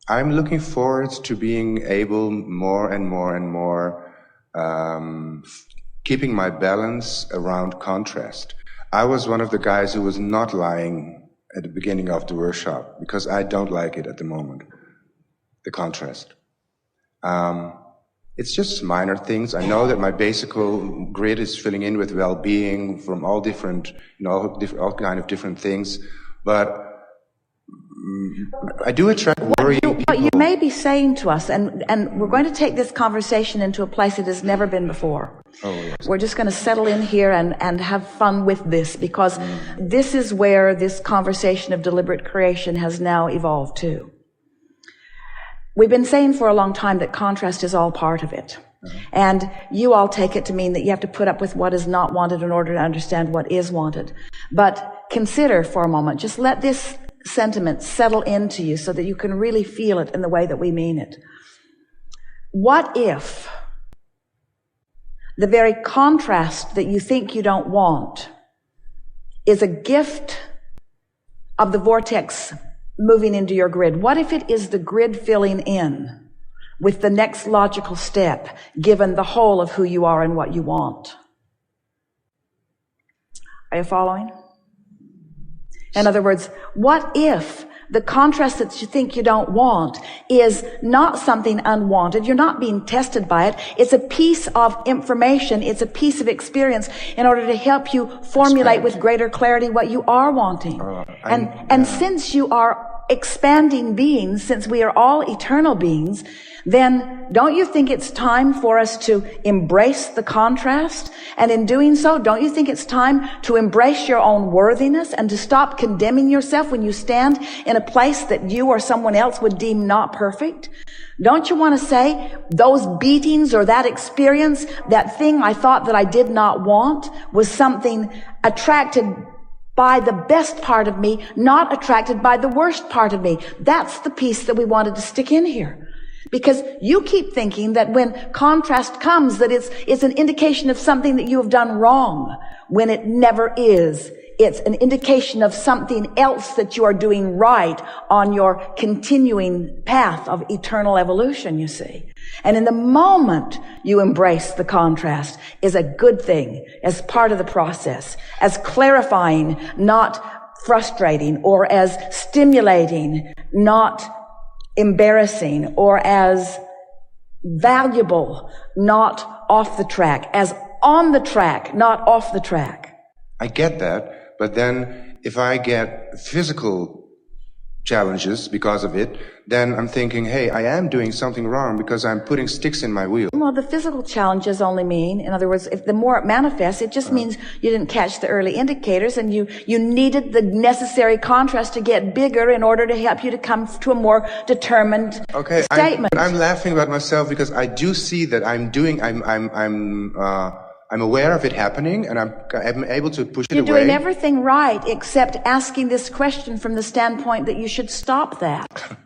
I'm looking forward to being able more and more keeping my balance around contrast. I was one of the guys who was not lying at the beginning of the workshop because I don't like it at the moment, the contrast. It's just minor things. I know that my basic grid is filling in with well-being from all different, all kind of different things, but I do attract worrying people. What you may be saying to us, and we're going to take this conversation into a place it has never been before. Oh, yes. We're just going to settle in here and have fun with this, because this is where this conversation of deliberate creation has now evolved to. We've been saying for a long time that contrast is all part of it. And you all take it to mean that you have to put up with what is not wanted in order to understand what is wanted. But consider for a moment, just let this sentiment settle into you so that you can really feel it in the way that we mean it. What if the very contrast that you think you don't want is a gift of the vortex moving into your grid? What if it is the grid filling in with the next logical step, given the whole of who you are and what you want? Are you following? In other words, what if the contrast that you think you don't want is not something unwanted? You're not being tested by it. It's a piece of information. It's a piece of experience in order to help you formulate with greater clarity what you are wanting. And since you are expanding beings, since we are all eternal beings, then don't you think it's time for us to embrace the contrast? And in doing so, don't you think it's time to embrace your own worthiness and to stop condemning yourself when you stand in a place that you or someone else would deem not perfect? Don't you want to say, those beatings or that experience, that thing I thought that I did not want, was something attracted by the best part of me, not attracted by the worst part of me? That's the piece that we wanted to stick in here. Because you keep thinking that when contrast comes, that it's an indication of something that you have done wrong, when it never is. It's an indication of something else that you are doing right on your continuing path of eternal evolution, you see. And in the moment you embrace the contrast is a good thing as part of the process, as clarifying, not frustrating, or as stimulating, not embarrassing, or as valuable, not off the track, as on the track, not off the track. I get that, but then if I get physical challenges because of it, then I'm thinking, hey, I am doing something wrong because I'm putting sticks in my wheel. Well, the physical challenges only mean, in other words, if the more it manifests, it just means you didn't catch the early indicators, and you needed the necessary contrast to get bigger in order to help you to come to a more determined statement. I'm laughing about myself because I do see that I'm aware of it happening, and I'm able to push it away. You're doing everything right except asking this question from the standpoint that you should stop that.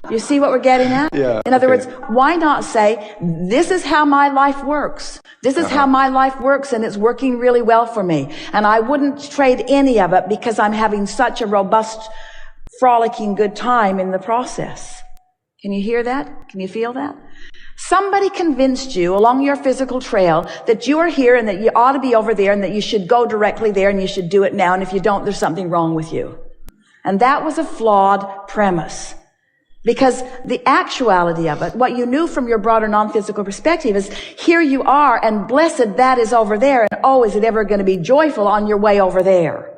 You see what we're getting at? Yeah. In other words, why not say, this is how my life works. This is how my life works, and it's working really well for me. And I wouldn't trade any of it because I'm having such a robust, frolicking good time in the process. Can you hear that? Can you feel that? Somebody convinced you along your physical trail that you are here and that you ought to be over there and that you should go directly there and you should do it now. And if you don't, there's something wrong with you. And that was a flawed premise. Because the actuality of it, what you knew from your broader non-physical perspective, is here you are, and blessed that is over there, and oh, is it ever going to be joyful on your way over there?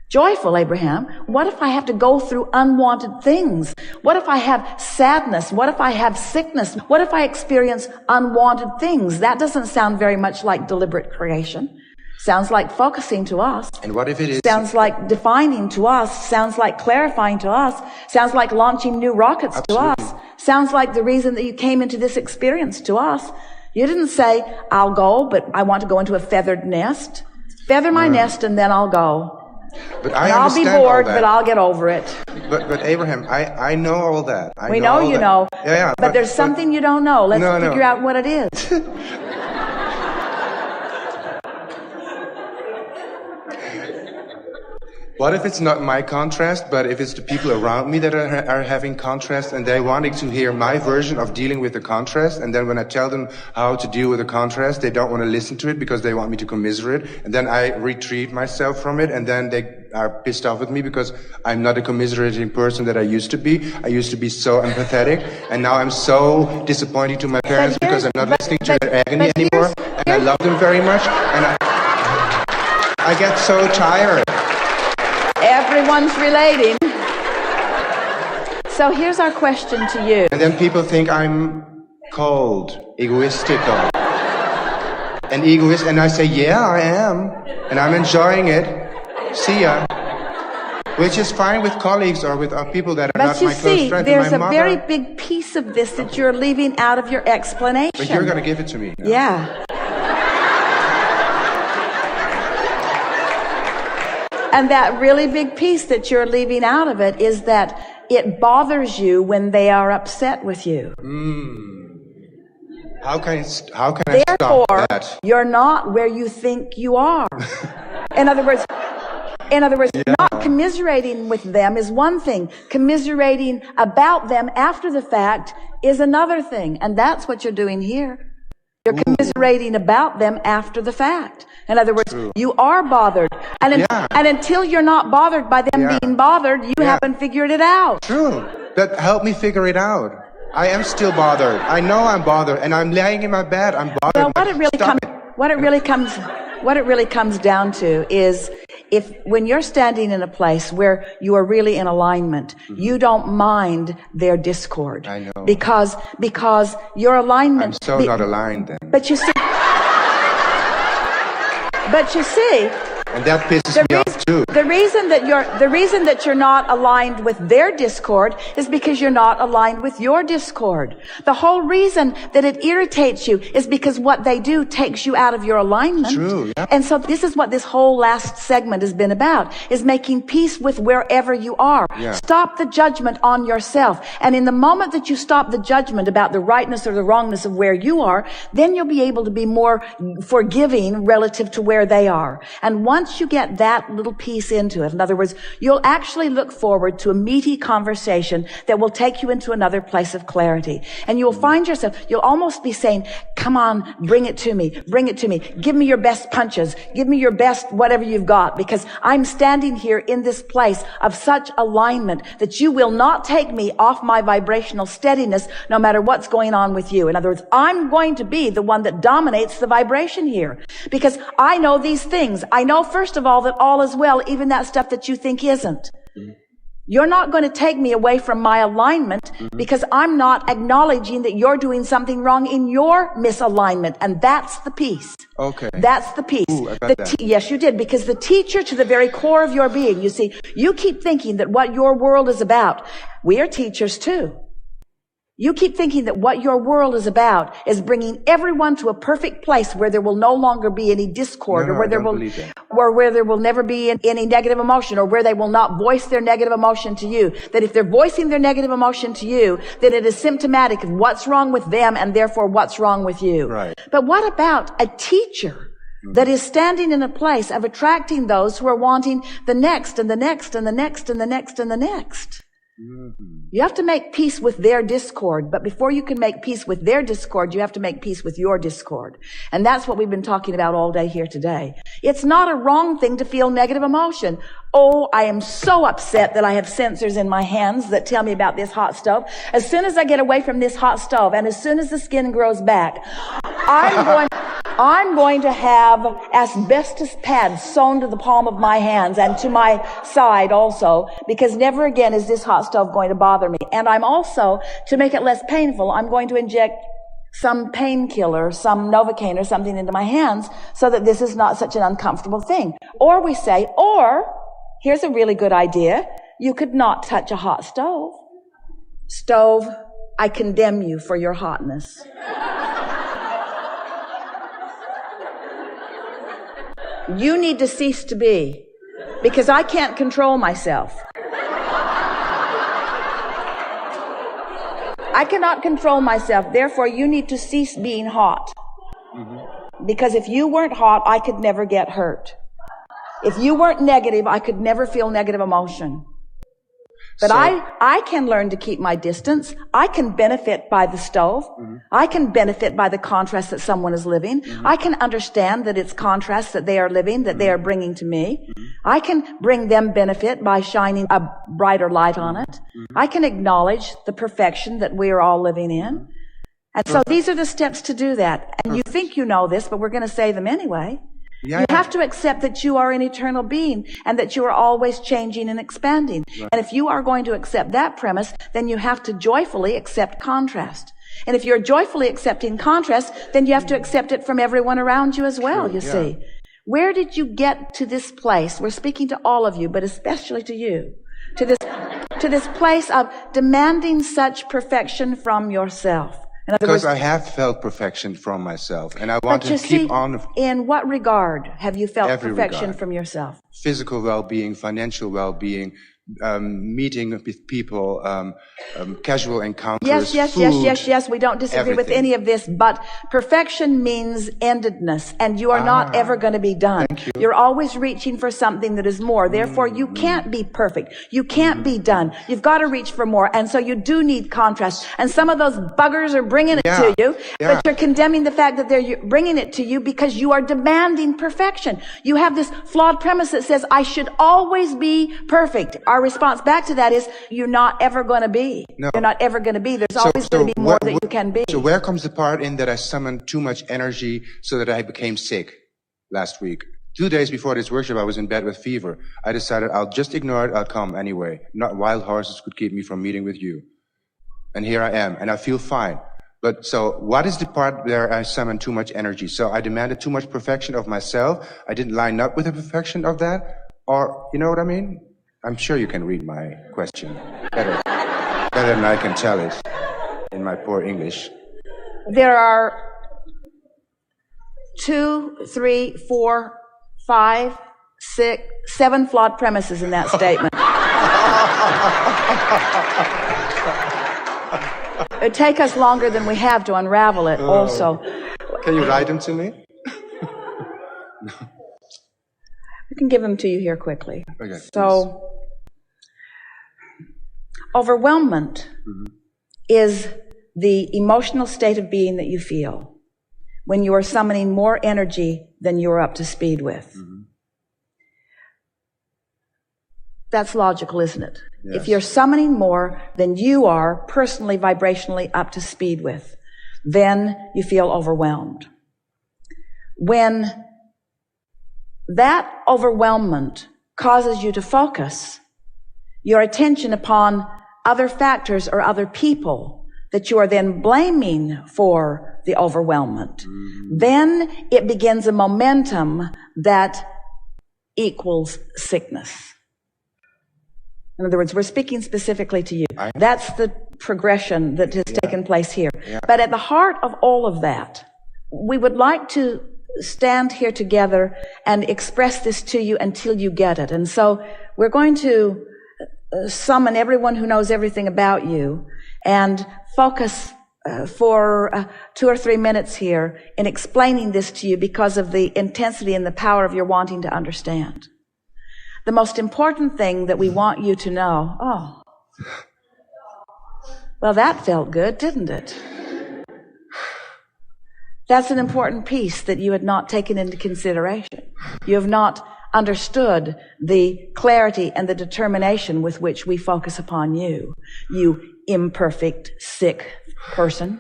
Joyful, Abraham? What if I have to go through unwanted things? What if I have sadness? What if I have sickness? What if I experience unwanted things? That doesn't sound very much like deliberate creation. Sounds like focusing to us. And what if it is? Sounds like defining to us. Sounds like clarifying to us. Sounds like launching new rockets to us. Sounds like the reason that you came into this experience to us. You didn't say, I'll go, but I want to go into a feathered nest. Feather my nest and then I'll go. But I'll be bored, but I'll get over it. But Abraham, I know all that. We know you know. Yeah, but there's something you don't know. Let's figure out what it is. What if it's not my contrast, but if it's the people around me that are having contrast and they wanting to hear my version of dealing with the contrast, and then when I tell them how to deal with the contrast, they don't want to listen to it because they want me to commiserate, and then I retreat myself from it, and then they are pissed off with me because I'm not a commiserating person that I used to be. I used to be so empathetic, and now I'm so disappointing to my parents because I'm not listening to their agony anymore, and I love them very much, and I get so tired. Everyone's relating. So here's our question to you. And then people think I'm cold, egoistical, and egoist. And I say, yeah, I am. And I'm enjoying it. See ya. Which is fine with colleagues or with people that are not my close friends. There's a very big piece of this that you're leaving out of your explanation. But you're going to give it to me. Yeah. And that really big piece that you're leaving out of it is that it bothers you when they are upset with you. How can I stop Therefore, that? you're not where you think you are. In other words, not commiserating with them is one thing. Commiserating about them after the fact is another thing. And that's what you're doing here. You're commiserating about them after the fact. In other words, you are bothered. And until you're not bothered by them being bothered, you haven't figured it out. True. But help me figure it out. I am still bothered. I know I'm bothered. And I'm laying in my bed. I'm bothered. Well, what it really comes down to is when you're standing in a place where you are really in alignment, you don't mind their discord. I know. Because your alignment. I'm so not aligned then. But you see, and that pisses me off too. The reason that you're not aligned with their discord is because you're not aligned with your discord. The whole reason that it irritates you is because what they do takes you out of your alignment. True, yeah. And so this is what this whole last segment has been about, is making peace with wherever you are. Yeah. Stop the judgment on yourself. And in the moment that you stop the judgment about the rightness or the wrongness of where you are, then you'll be able to be more forgiving relative to where they are. And once you get that little piece into it, in other words, you'll actually look forward to a meaty conversation that will take you into another place of clarity. And you'll find yourself, you'll almost be saying, come on, bring it to me, give me your best punches, give me your best whatever you've got, because I'm standing here in this place of such alignment that you will not take me off my vibrational steadiness no matter what's going on with you. In other words, I'm going to be the one that dominates the vibration here, because I know these things. I know, first of all, that all is well, even that stuff that you think isn't. You're not going to take me away from my alignment because I'm not acknowledging that you're doing something wrong in your misalignment. And that's the piece. Okay. That's the piece. Ooh, I got that. Yes, you did. Because the teacher to the very core of your being, you see, you keep thinking that what your world is about, we are teachers too. You keep thinking that what your world is about is bringing everyone to a perfect place where there will no longer be any discord, or where there will never be any negative emotion, or where they will not voice their negative emotion to you. That if they're voicing their negative emotion to you, then it is symptomatic of what's wrong with them and therefore what's wrong with you. Right. But what about a teacher that is standing in a place of attracting those who are wanting the next and the next and the next and the next and the next? You have to make peace with their discord, but before you can make peace with their discord, you have to make peace with your discord. And that's what we've been talking about all day here today. It's not a wrong thing to feel negative emotion. Oh, I am so upset that I have sensors in my hands that tell me about this hot stove. As soon as I get away from this hot stove, and as soon as the skin grows back, I'm going to have asbestos pads sewn to the palm of my hands and to my side also, because never again is this hot stove going to bother me. And I'm also, to make it less painful, I'm going to inject some painkiller, some Novocaine or something into my hands so that this is not such an uncomfortable thing. Or we say, here's a really good idea. You could not touch a hot stove. Stove, I condemn you for your hotness. You need to cease to be, because I can't control myself. I cannot control myself. Therefore, you need to cease being hot. Because if you weren't hot, I could never get hurt. If you weren't negative, I could never feel negative emotion. But So- I can learn to keep my distance. I can benefit by the stove. I can benefit by the contrast that someone is living. I can understand that it's contrast that they are living, that they are bringing to me. I can bring them benefit by shining a brighter light on it. I can acknowledge the perfection that we are all living in. And so these are the steps to do that. And you think you know this, but we're going to say them anyway. Yeah. You have to accept that you are an eternal being and that you are always changing and expanding. Right. And if you are going to accept that premise, then you have to joyfully accept contrast. And if you're joyfully accepting contrast, then you have to accept it from everyone around you as well, you see. Where did you get to this place? We're speaking to all of you, but especially to you. To this place of demanding such perfection from yourself. In other Because words, I have felt perfection from myself, and I want but you to keep see, on in what regard have you felt Every perfection regard. from yourself? physical well-being, financial well-being, meeting with people, casual encounters, Yes. We don't disagree with everything. any of this, but perfection means endedness, and you are not ever going to be done. Thank you. You're always reaching for something that is more. Therefore, you can't be perfect. You can't be done. You've got to reach for more, and so you do need contrast. And some of those buggers are bringing it to you, but you're condemning the fact that they're bringing it to you because you are demanding perfection. You have this flawed premise that says, I should always be perfect. Our response back to that is, you're not ever going to be. No. You're not ever going to be. There's always going to be more that you can be. So where comes the part in that I summoned too much energy so that I became sick last week? 2 days before this workshop, I was in bed with fever. I decided I'll just ignore it. I'll come anyway. Not wild horses could keep me from meeting with you. And here I am, and I feel fine. But so what is the part where I summoned too much energy? So I demanded too much perfection of myself. I didn't line up with the perfection of that. Or, you know what I mean? I'm sure you can read my question better than I can tell it in my poor English. There are 2, 3, 4, 5, 6, 7 flawed premises in that statement. It would take us longer than we have to unravel it also. Can you write them to me? I can give them to you here quickly. Okay, So, overwhelmment is the emotional state of being that you feel when you are summoning more energy than you're up to speed with. That's logical, isn't it? Yes. If you're summoning more than you are personally, vibrationally up to speed with, then you feel overwhelmed. When that overwhelmment causes you to focus your attention upon other factors or other people that you are then blaming for the overwhelmment, then it begins a momentum that equals sickness. In other words, we're speaking specifically to you. That's the progression that has taken place here. But at the heart of all of that, we would like to stand here together and express this to you until you get it. And so we're going to summon everyone who knows everything about you and focus for 2 or 3 minutes here in explaining this to you because of the intensity and the power of your wanting to understand. The most important thing that we want you to know, well, that felt good, didn't it? That's an important piece that you had not taken into consideration. You have not understood the clarity and the determination with which we focus upon you, you imperfect, sick person.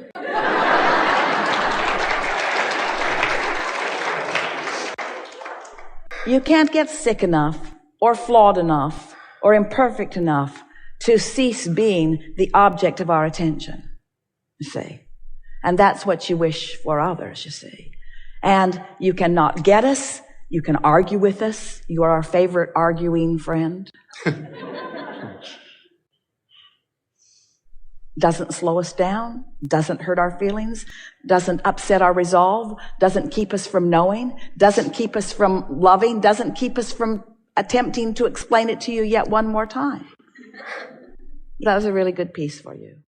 You can't get sick enough or flawed enough or imperfect enough to cease being the object of our attention, you see. And that's what you wish for others, you see. And you cannot get us. You can argue with us. You are our favorite arguing friend. Doesn't slow us down, doesn't hurt our feelings, doesn't upset our resolve, doesn't keep us from knowing, doesn't keep us from loving, doesn't keep us from attempting to explain it to you yet one more time. That was a really good piece for you.